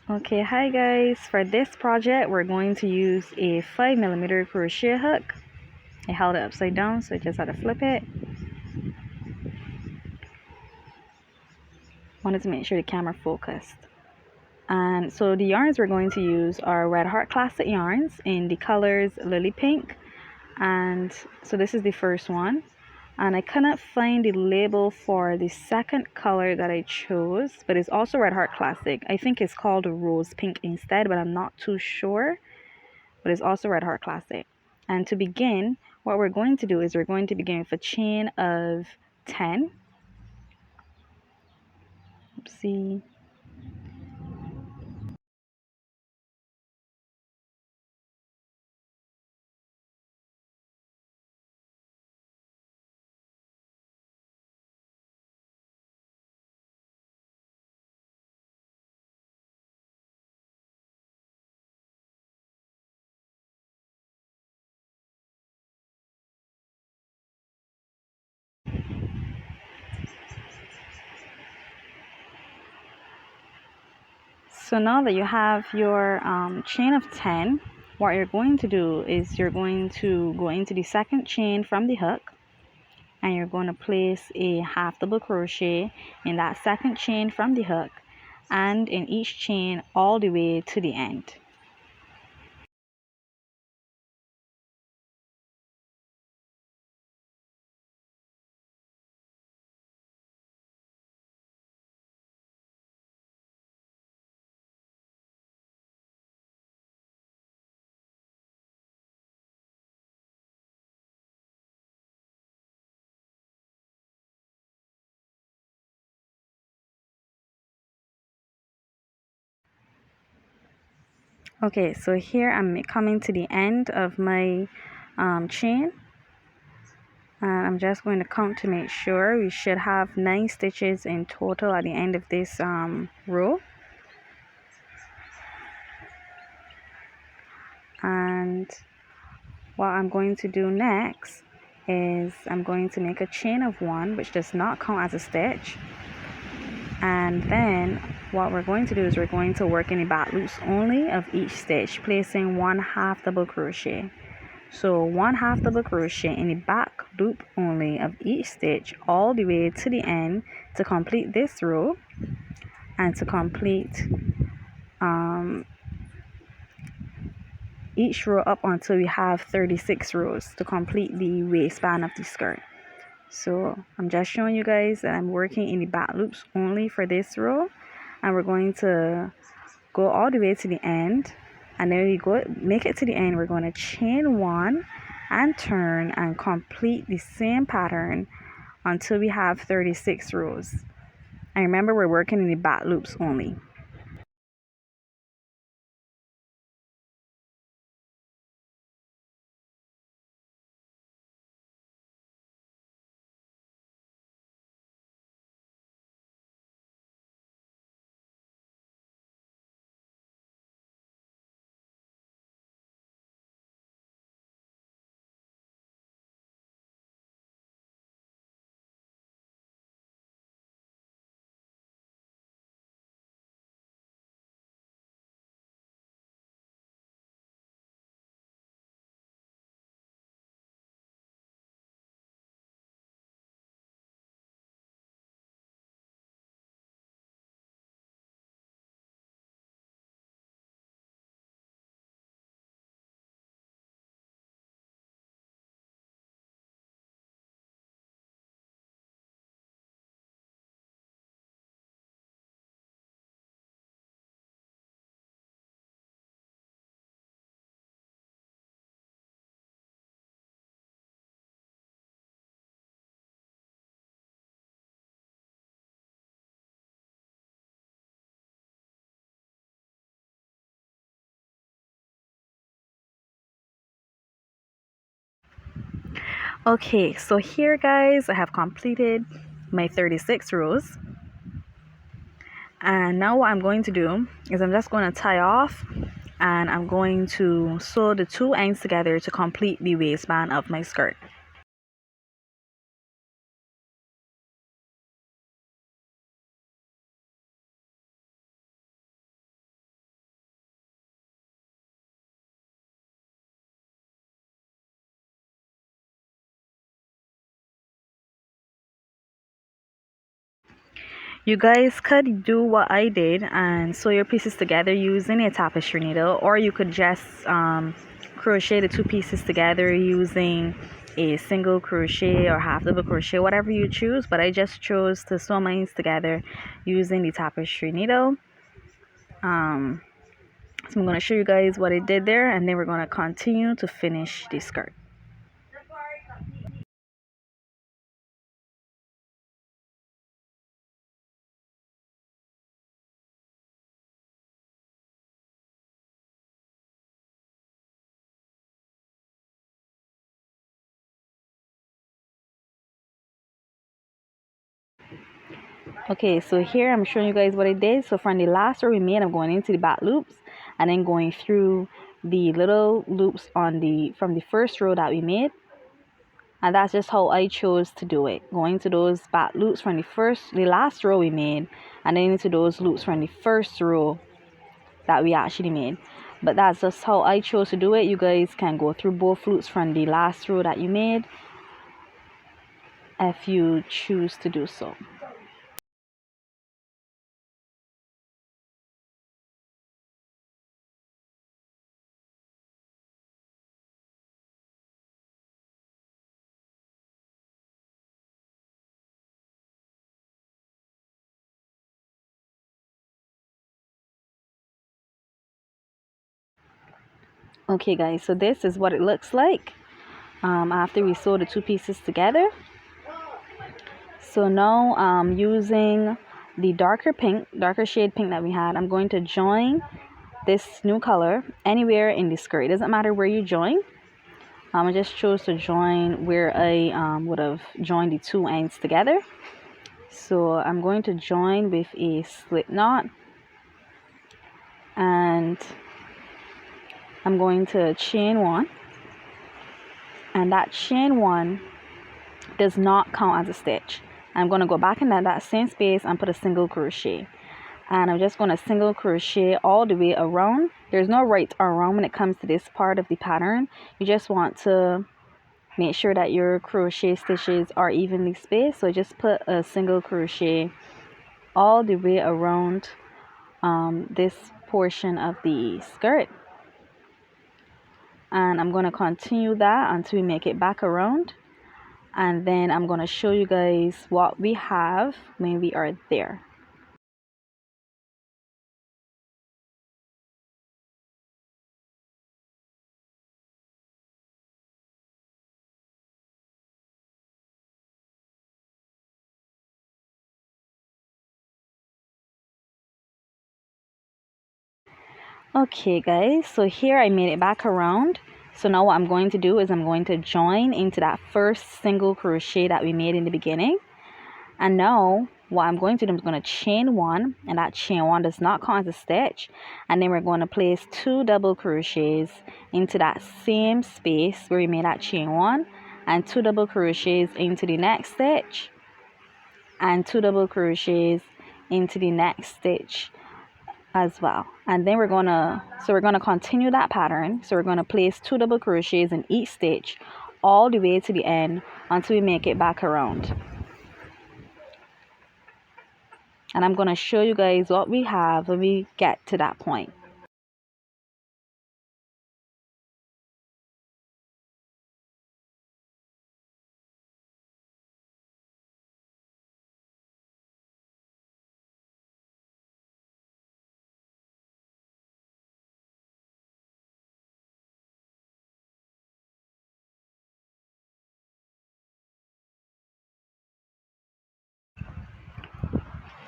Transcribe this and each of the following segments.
Okay, hi guys. For this project, we're going to use a 5mm crochet hook. I held it upside down, so I just had to flip it. Wanted to make sure the camera focused. And so the yarns we're going to use are Red Heart Classic yarns in the colors Lily Pink. And so this is the first one. And I cannot find the label for the second color that I chose, but it's also Red Heart Classic. I think it's called Rose Pink instead, but I'm not too sure. But it's also Red Heart Classic. And to begin, what we're going to do is we're going to begin with a chain of 10. Oopsie. So now that you have your chain of 10, what you're going to do is you're going to go into the second chain from the hook, and you're going to place a half double crochet in that second chain from the hook and in each chain all the way to the end. Okay, so here I'm coming to the end of my chain, and I'm just going to count to make sure. We should have 9 stitches in total at the end of this row. And what I'm going to do next is I'm going to make a chain of 1, which does not count as a stitch. And then what we're going to do is we're going to work in the back loops only of each stitch, placing 1 half double crochet. So 1 half double crochet in the back loop only of each stitch all the way to the end to complete this row, and to complete each row up until we have 36 rows to complete the waistband of the skirt. So I'm just showing you guys that I'm working in the back loops only for this row, and we're going to go all the way to the end, and then we go make it to the end. We're going to chain 1 and turn and complete the same pattern until we have 36 rows. And remember, we're working in the back loops only. Okay, so here guys, I have completed my 36 rows, and now what I'm going to do is I'm just going to tie off, and I'm going to sew the 2 ends together to complete the waistband of my skirt. You guys could do what I did and sew your pieces together using a tapestry needle, or you could just crochet the two pieces together using a single crochet or half double crochet, whatever you choose. But I just chose to sew mine together using the tapestry needle. So I'm going to show you guys what I did there, and then we're going to continue to finish the skirt. Okay, so here I'm showing you guys what I did. So from the last row we made, I'm going into the back loops and then going through the little loops on from the first row that we made. And that's just how I chose to do it. Going to those back loops from the last row we made, and then into those loops from the first row that we actually made. But that's just how I chose to do it. You guys can go through both loops from the last row that you made if you choose to do so. Okay guys, so this is what it looks like after we sew the two pieces together. So now using the darker shade pink that we had, I'm going to join this new color anywhere in the skirt. It doesn't matter where you join. I just chose to join where I would have joined the two ends together. So I'm going to join with a slip knot, and I'm going to chain one, and that chain one does not count as a stitch. I'm going to go back in that same space and put a single crochet, and I'm just going to single crochet all the way around. There's no right or wrong when it comes to this part of the pattern. You just want to make sure that your crochet stitches are evenly spaced. So just put a single crochet all the way around this portion of the skirt, and I'm going to continue that until we make it back around, and then I'm going to show you guys what we have when we are there. Okay guys, so here I made it back around. So now what I'm going to do is I'm going to join into that first single crochet that we made in the beginning. And now what I'm going to do is I'm going to chain one, and that chain one does not count as a stitch. And then we're going to place 2 double crochets into that same space where we made that chain one, and 2 double crochets into the next stitch, and 2 double crochets into the next stitch as well. And then we're gonna continue that pattern. So we're going to place 2 double crochets in each stitch all the way to the end until we make it back around. And I'm going to show you guys what we have when we get to that point.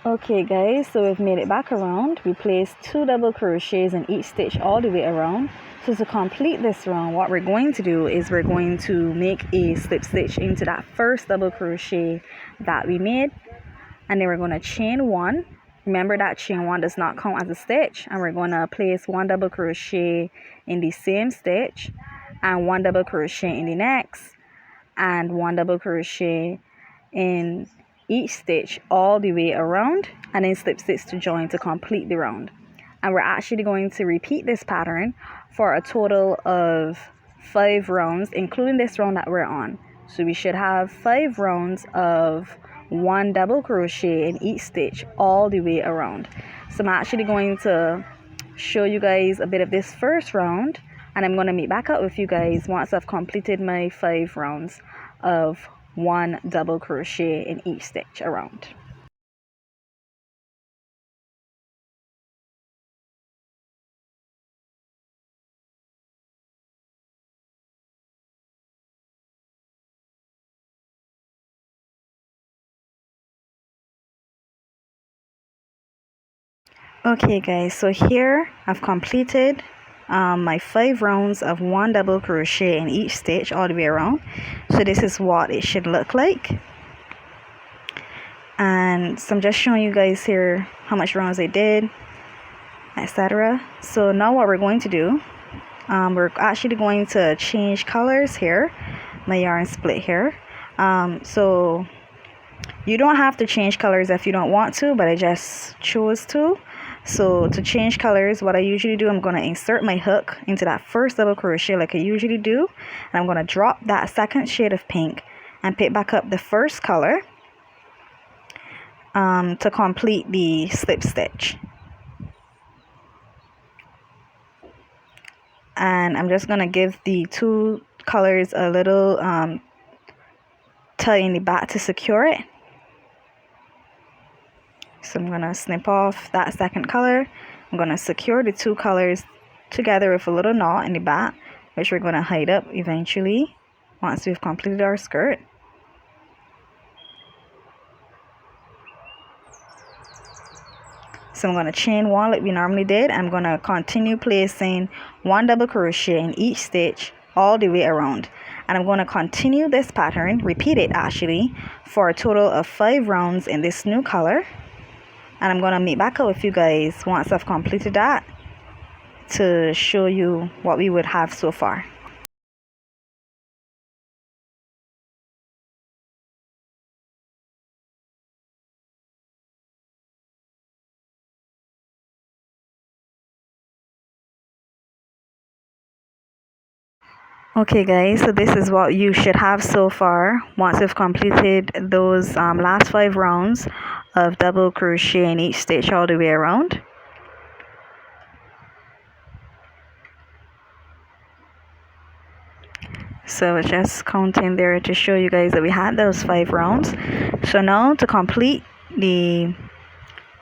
Okay guys, so we've made it back around. We placed 2 double crochets in each stitch all the way around. So to complete this round, what we're going to do is we're going to make a slip stitch into that first double crochet that we made, and then we're going to chain one. Remember that chain one does not count as a stitch, and we're going to place 1 double crochet in the same stitch, and 1 double crochet in the next, and 1 double crochet in each stitch all the way around, and then slip stitch to join to complete the round. And we're actually going to repeat this pattern for a total of 5 rounds, including this round that we're on. So we should have 5 rounds of 1 double crochet in each stitch all the way around. So I'm actually going to show you guys a bit of this first round, and I'm going to meet back up with you guys once I've completed my 5 rounds of 1 double crochet in each stitch around. Okay guys, so here I've completed my 5 rounds of 1 double crochet in each stitch all the way around. So this is what it should look like, and so I'm just showing you guys here how much rounds I did, etc. So now what we're going to do, we're actually going to change colors here. My yarn split here, so you don't have to change colors if you don't want to, but I just chose to. So to change colors, what I usually do, I'm going to insert my hook into that first double crochet like I usually do, and I'm going to drop that second shade of pink and pick back up the first color to complete the slip stitch. And I'm just going to give the 2 colors a little tie in the back to secure it. So I'm going to snip off that second color. I'm going to secure the 2 colors together with a little knot in the back, which we're going to hide up eventually once we've completed our skirt. So I'm going to chain 1 like we normally did. I'm going to continue placing 1 double crochet in each stitch all the way around. And I'm going to continue this pattern, repeat it actually, for a total of 5 rounds in this new color. And I'm going to meet back up with you guys once I've completed that to show you what we would have so far. Okay guys, so this is what you should have so far once you've completed those last 5 rounds of double crochet in each stitch all the way around. So I was just counting there to show you guys that we had those 5 rounds. So now to complete the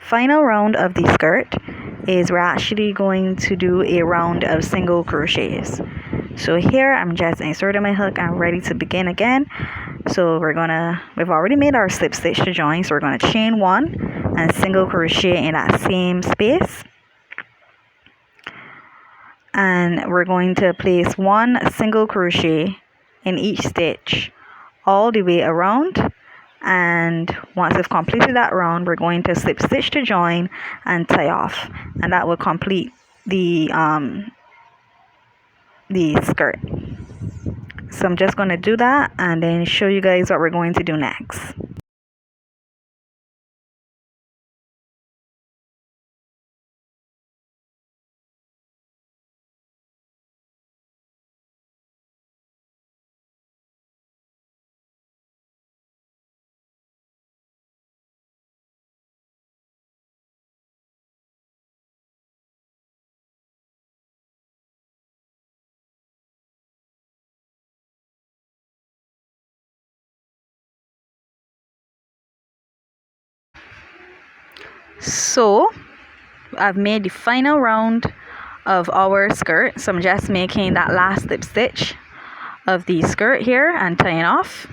final round of the skirt is we're actually going to do a round of single crochets. So here I'm just inserting my hook. I'm ready to begin again. So we've already made our slip stitch to join, so we're going to chain 1 and single crochet in that same space, and we're going to place 1 single crochet in each stitch all the way around. And once we've completed that round, we're going to slip stitch to join and tie off, and that will complete the skirt. So I'm just going to do that and then show you guys what we're going to do next. So I've made the final round of our skirt, so I'm just making that last slip stitch of the skirt here and tying off.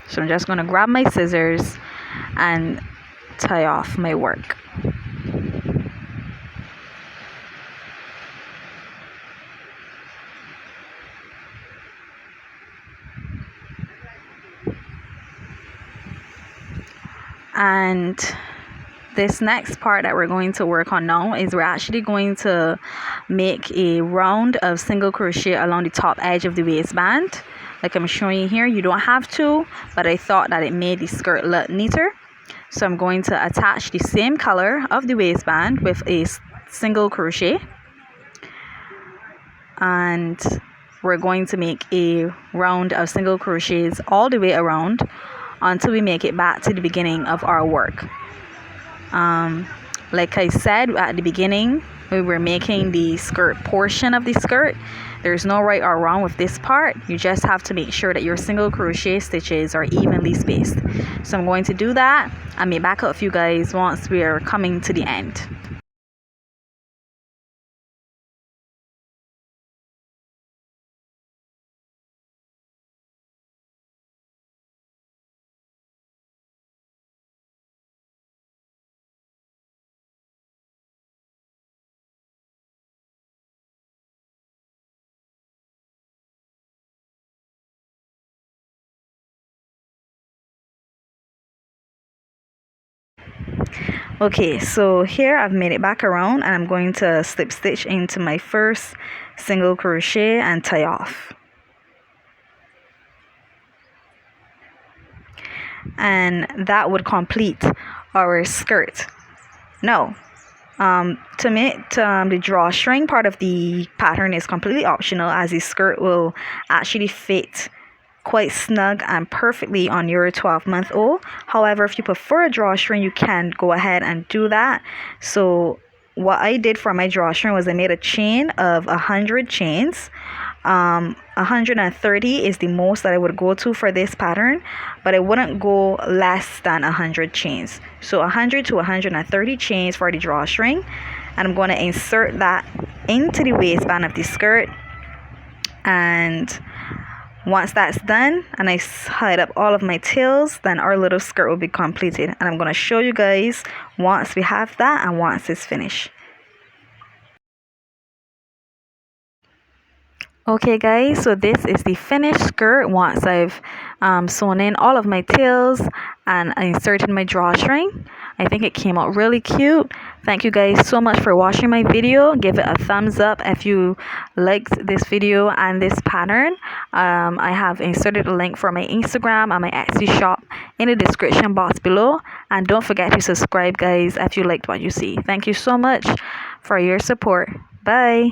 So I'm just going to grab my scissors and tie off my work. And this next part that we're going to work on now is we're actually going to make a round of single crochet along the top edge of the waistband like I'm showing you here. You don't have to, but I thought that it made the skirt look neater. So I'm going to attach the same color of the waistband with a single crochet, and we're going to make a round of single crochets all the way around until we make it back to the beginning of our work. Like I said at the beginning, we were making the skirt portion of the skirt. There's no right or wrong with this part. You just have to make sure that your single crochet stitches are evenly spaced. So I'm going to do that. I may back up with you guys once we are coming to the end. Okay, so here I've made it back around and I'm going to slip stitch into my first single crochet and tie off. And that would complete our skirt. Now, to make the drawstring part of the pattern is completely optional, as the skirt will actually fit quite snug and perfectly on your 12-month-old. However, if you prefer a drawstring, you can go ahead and do that. So what I did for my drawstring was I made a chain of 100 chains. 130 is the most that I would go to for this pattern, but I wouldn't go less than 100 chains. So 100 to 130 chains for the drawstring, and I'm going to insert that into the waistband of the skirt. And once that's done and I tied up all of my tails, then our little skirt will be completed. And I'm going to show you guys once we have that and once it's finished. Okay guys, so this is the finished skirt once I've sewn in all of my tails and I inserted my drawstring. I think it came out really cute. Thank you guys so much for watching my video. Give it a thumbs up if you liked this video and this pattern. I have inserted a link for my Instagram and my Etsy shop in the description box below. And don't forget to subscribe guys if you liked what you see. Thank you so much for your support. Bye.